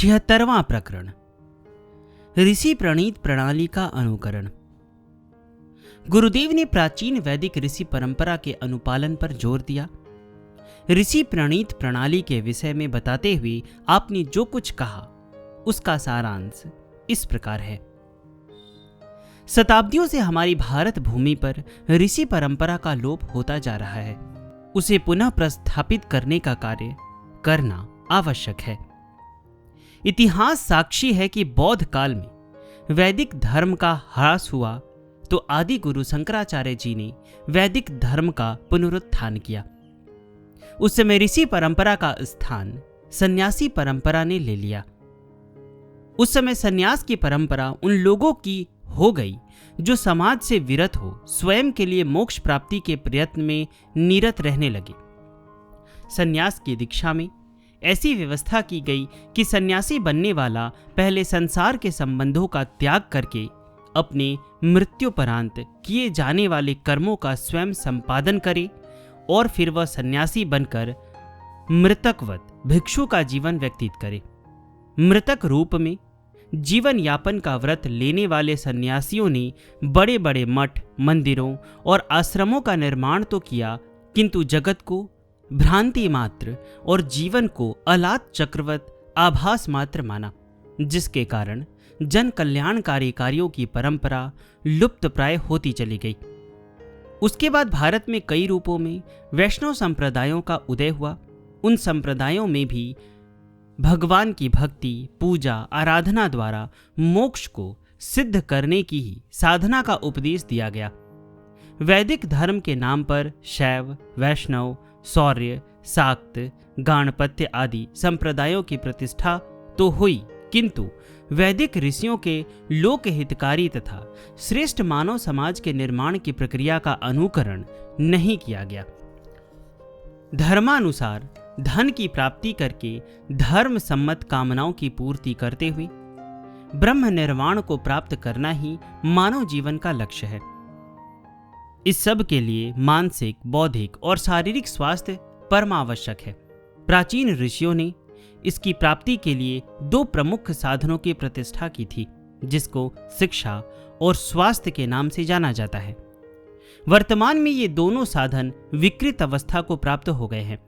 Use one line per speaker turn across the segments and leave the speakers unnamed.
76वां प्रकरण ऋषि प्रणीत प्रणाली का अनुकरण। गुरुदेव ने प्राचीन वैदिक ऋषि परंपरा के अनुपालन पर जोर दिया। ऋषि प्रणीत प्रणाली के विषय में बताते हुए आपने जो कुछ कहा उसका सारांश इस प्रकार है। शताब्दियों से हमारी भारत भूमि पर ऋषि परंपरा का लोप होता जा रहा है। उसे पुनः प्रस्थापित करने का कार्य करना आवश्यक है। इतिहास साक्षी है कि बौद्ध काल में वैदिक धर्म का ह्रास हुआ तो आदि गुरु शंकराचार्य जी ने वैदिक धर्म का पुनरुत्थान किया। उस समय ऋषि परंपरा का स्थान सन्यासी परंपरा ने ले लिया। उस समय सन्यास की परंपरा उन लोगों की हो गई जो समाज से विरत हो स्वयं के लिए मोक्ष प्राप्ति के प्रयत्न में निरत रहने लगे। सन्यास की दीक्षा में ऐसी व्यवस्था की गई कि सन्यासी बनने वाला पहले संसार के संबंधों का त्याग करके अपने मृत्युपरांत किए जाने वाले कर्मों का स्वयं संपादन करे और फिर वह सन्यासी बनकर मृतकवत भिक्षु का जीवन व्यतीत करे। मृतक रूप में जीवन यापन का व्रत लेने वाले सन्यासियों ने बड़े बड़े मठ, मंदिरों और आश्रमों का निर्माण तो किया, किंतु जगत को भ्रांति मात्र और जीवन को अलात चक्रवत आभास मात्र माना, जिसके कारण जन कल्याणकारी कार्यों की परंपरा लुप्त प्राय होती चली गई। उसके बाद भारत में कई रूपों में वैष्णव संप्रदायों का उदय हुआ। उन संप्रदायों में भी भगवान की भक्ति, पूजा, आराधना द्वारा मोक्ष को सिद्ध करने की ही साधना का उपदेश दिया गया। वैदिक धर्म के नाम पर शैव, वैष्णव, शौर्य, शाक्त, गाणपत्य आदि संप्रदायों की प्रतिष्ठा तो हुई, किंतु वैदिक ऋषियों के लोक हितकारी तथा श्रेष्ठ मानव समाज के निर्माण की प्रक्रिया का अनुकरण नहीं किया गया। धर्मानुसार धन की प्राप्ति करके धर्म सम्मत कामनाओं की पूर्ति करते हुए ब्रह्म निर्वाण को प्राप्त करना ही मानव जीवन का लक्ष्य है। इस सब के लिए मानसिक, बौद्धिक और शारीरिक स्वास्थ्य परमावश्यक है। प्राचीन ऋषियों ने इसकी प्राप्ति के लिए दो प्रमुख साधनों की प्रतिष्ठा की थी, जिसको शिक्षा और स्वास्थ्य के नाम से जाना जाता है। वर्तमान में ये दोनों साधन विकृत अवस्था को प्राप्त हो गए हैं।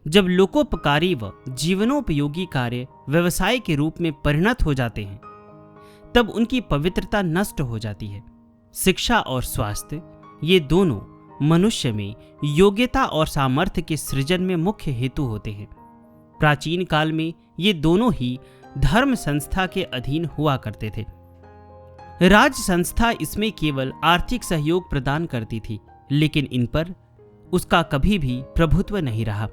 जब लोकोपकारी व जीवनोपयोगी कार्य व्यवसाय के रूप में परिणत हो जाते हैं, तब उनकी पवित्रता नष्ट हो जाती है। शिक्षा और स्वास्थ्य ये दोनों मनुष्य में योग्यता और सामर्थ्य के सृजन में मुख्य हेतु होते हैं। प्राचीन काल में ये दोनों ही धर्म संस्था के अधीन हुआ करते थे। राज संस्था इसमें केवल आर्थिक सहयोग प्रदान करती थी, लेकिन इन पर उसका कभी भी प्रभुत्व नहीं रहा।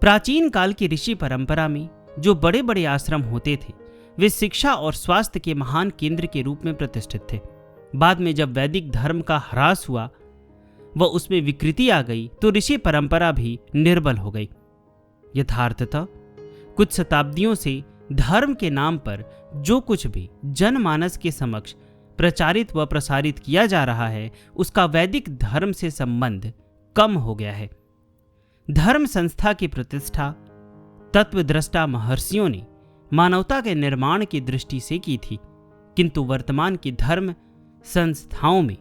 प्राचीन काल की ऋषि परंपरा में जो बड़े बड़े आश्रम होते थे, वे शिक्षा और स्वास्थ्य के महान केंद्र के रूप में प्रतिष्ठित थे। बाद में जब वैदिक धर्म का ह्रास हुआ व उसमें विकृति आ गई, तो ऋषि परंपरा भी निर्बल हो गई। यथार्थतः कुछ शताब्दियों से धर्म के नाम पर जो कुछ भी जनमानस के समक्ष प्रचारित व प्रसारित किया जा रहा है, उसका वैदिक धर्म से संबंध कम हो गया है। धर्म संस्था की प्रतिष्ठा तत्वद्रष्टा महर्षियों ने मानवता के निर्माण की दृष्टि से की थी, किंतु वर्तमान की धर्म संस्थाओं में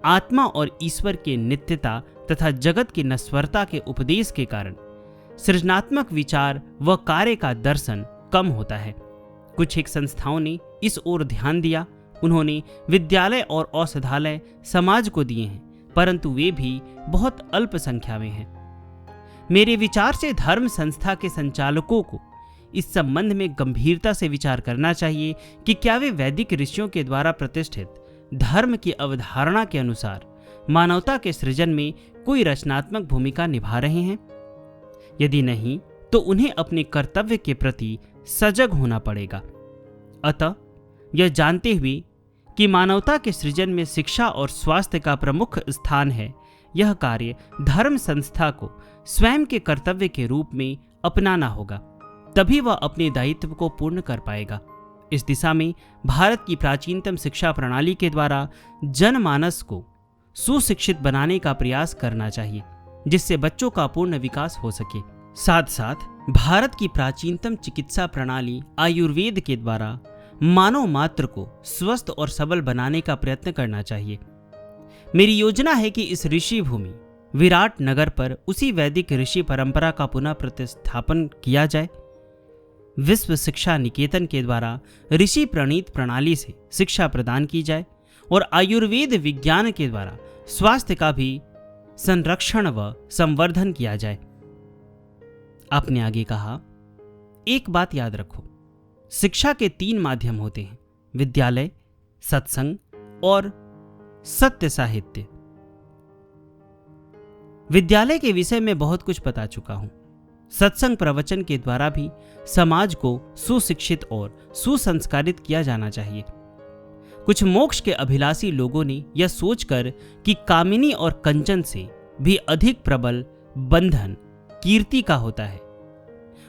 आत्मा और ईश्वर के नित्यता तथा जगत की नश्वरता के उपदेश के कारण सृजनात्मक विचार व कार्य का दर्शन कम होता है। कुछ एक संस्थाओं ने इस ओर ध्यान दिया। उन्होंने विद्यालय और औषधालय समाज को दिए हैं, परंतु वे भी बहुत अल्प संख्या में हैं। मेरे विचार से धर्म संस्था के संचालकों को इस संबंध में गंभीरता से विचार करना चाहिए कि क्या वे वैदिक ऋषियों के द्वारा प्रतिष्ठित धर्म की अवधारणा के अनुसार मानवता के सृजन में कोई रचनात्मक भूमिका निभा रहे हैं। यदि नहीं, तो उन्हें अपने कर्तव्य के प्रति सजग होना पड़ेगा। अतः यह जानते हुए कि मानवता के सृजन में शिक्षा और स्वास्थ्य का प्रमुख स्थान है, यह कार्य धर्म संस्था को स्वयं के कर्तव्य के रूप में अपनाना होगा, तभी वह अपने दायित्व को पूर्ण कर पाएगा। इस दिशा में भारत की प्राचीनतम शिक्षा प्रणाली के द्वारा जनमानस को सुशिक्षित बनाने का प्रयास करना चाहिए, जिससे बच्चों का पूर्ण विकास हो सके। साथ साथ भारत की प्राचीनतम चिकित्सा प्रणाली आयुर्वेद के द्वारा मानव मात्र को स्वस्थ और सबल बनाने का प्रयत्न करना चाहिए। मेरी योजना है कि इस ऋषि भूमि विराट नगर पर उसी वैदिक ऋषि परंपरा का पुनः प्रतिस्थापन किया जाए। विश्व शिक्षा निकेतन के द्वारा ऋषि प्रणीत प्रणाली से शिक्षा प्रदान की जाए और आयुर्वेद विज्ञान के द्वारा स्वास्थ्य का भी संरक्षण व संवर्धन किया जाए। आपने आगे कहा, एक बात याद रखो, शिक्षा के 3 माध्यम होते हैं, विद्यालय, सत्संग और सत्य साहित्य। विद्यालय के विषय में बहुत कुछ बता चुका हूं। सत्संग प्रवचन के द्वारा भी समाज को सुशिक्षित और सुसंस्कारित किया जाना चाहिए। कुछ मोक्ष के अभिलाषी लोगों ने यह सोचकर कि कामिनी और कंचन से भी अधिक प्रबल बंधन कीर्ति का होता है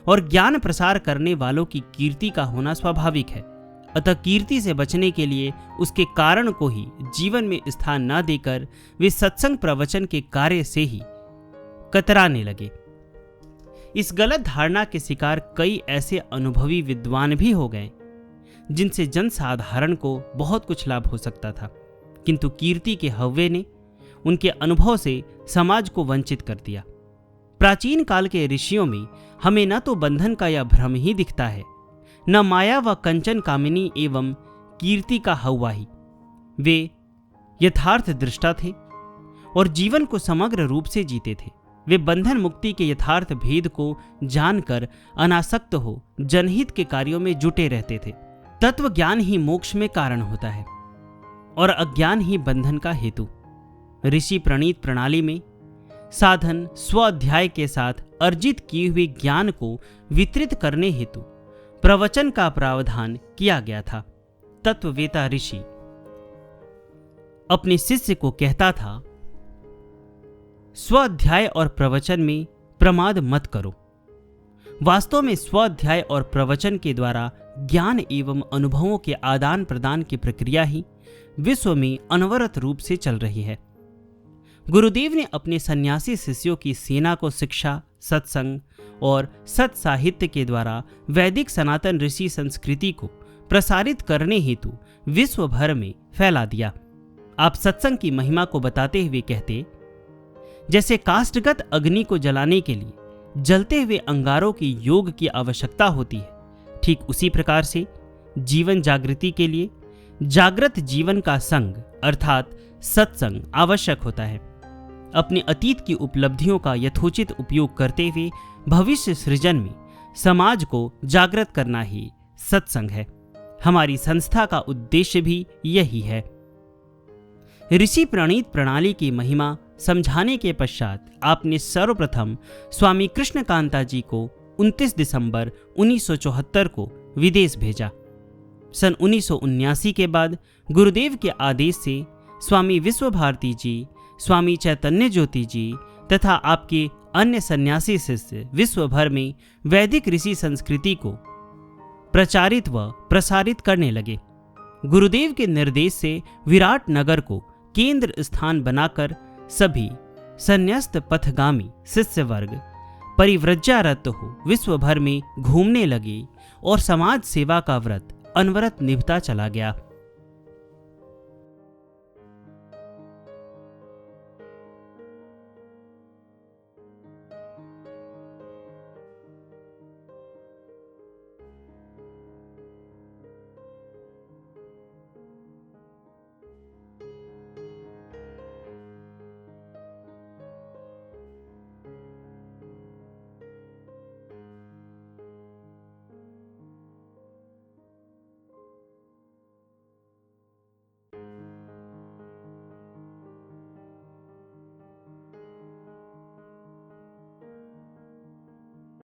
और ज्ञान प्रसार करने वालों की कीर्ति का होना स्वाभाविक है, अतः कीर्ति से बचने के लिए उसके कारण को ही जीवन में स्थान न देकर वे सत्संग प्रवचन के कार्य से ही कतराने लगे। इस गलत धारणा के शिकार कई ऐसे अनुभवी विद्वान भी हो गए जिनसे जनसाधारण को बहुत कुछ लाभ हो सकता था, किंतु कीर्ति के हव्वे ने उनके अनुभव से समाज को वंचित कर दिया। प्राचीन काल के ऋषियों में हमें न तो बंधन का यह भ्रम ही दिखता है, न माया व कंचन कामिनी एवं कीर्ति का हव्वा ही। वे यथार्थ दृष्टा थे और जीवन को समग्र रूप से जीते थे। वे बंधन मुक्ति के यथार्थ भेद को जानकर अनासक्त हो जनहित के कार्यों में जुटे रहते थे। तत्व ज्ञान ही मोक्ष में कारण होता है और अज्ञान ही बंधन का हेतु। ऋषि प्रणीत प्रणाली में साधन स्वाध्याय के साथ अर्जित किए हुए ज्ञान को वितरित करने हेतु प्रवचन का प्रावधान किया गया था। तत्ववेता ऋषि अपने शिष्य को कहता था, स्वाध्याय और प्रवचन में प्रमाद मत करो। वास्तव में स्वाध्याय और प्रवचन के द्वारा ज्ञान एवं अनुभवों के आदान प्रदान की प्रक्रिया ही विश्व में अनवरत रूप से चल रही है। गुरुदेव ने अपने सन्यासी शिष्यों की सेना को शिक्षा, सत्संग और सत साहित्य के द्वारा वैदिक सनातन ऋषि संस्कृति को प्रसारित करने हेतु विश्व भर में फैला दिया। आप सत्संग की महिमा को बताते हुए कहते, जैसे काष्ठगत अग्नि को जलाने के लिए जलते हुए अंगारों की योग की आवश्यकता होती है, ठीक उसी प्रकार से जीवन जागृति के लिए जागृत जीवन का संग अर्थात सत्संग आवश्यक होता है। अपने अतीत की उपलब्धियों का यथोचित उपयोग करते हुए भविष्य सृजन में समाज को जागृत करना ही सत्संग है। हमारी संस्था का उद्देश्य भी यही है। ऋषि प्रणीत प्रणाली की महिमा समझाने के पश्चात आपने सर्वप्रथम स्वामी कृष्णकांता जी को 29 दिसंबर 1974 को विदेश भेजा। सन 1979 के बाद गुरुदेव के आदेश से स्वामी विश्वभारती जी, स्वामी चैतन्य ज्योति जी तथा आपके अन्य सन्यासी शिष्य विश्व भर में वैदिक ऋषि संस्कृति को प्रचारित व प्रसारित करने लगे। गुरुदेव के निर्देश से विराट नगर को केंद्र स्थान बनाकर सभी संन्यस्त पथगामी शिष्य वर्ग परिव्रज्यारत हो विश्व भर में घूमने लगे और समाज सेवा का व्रत अनवरत निभता चला गया।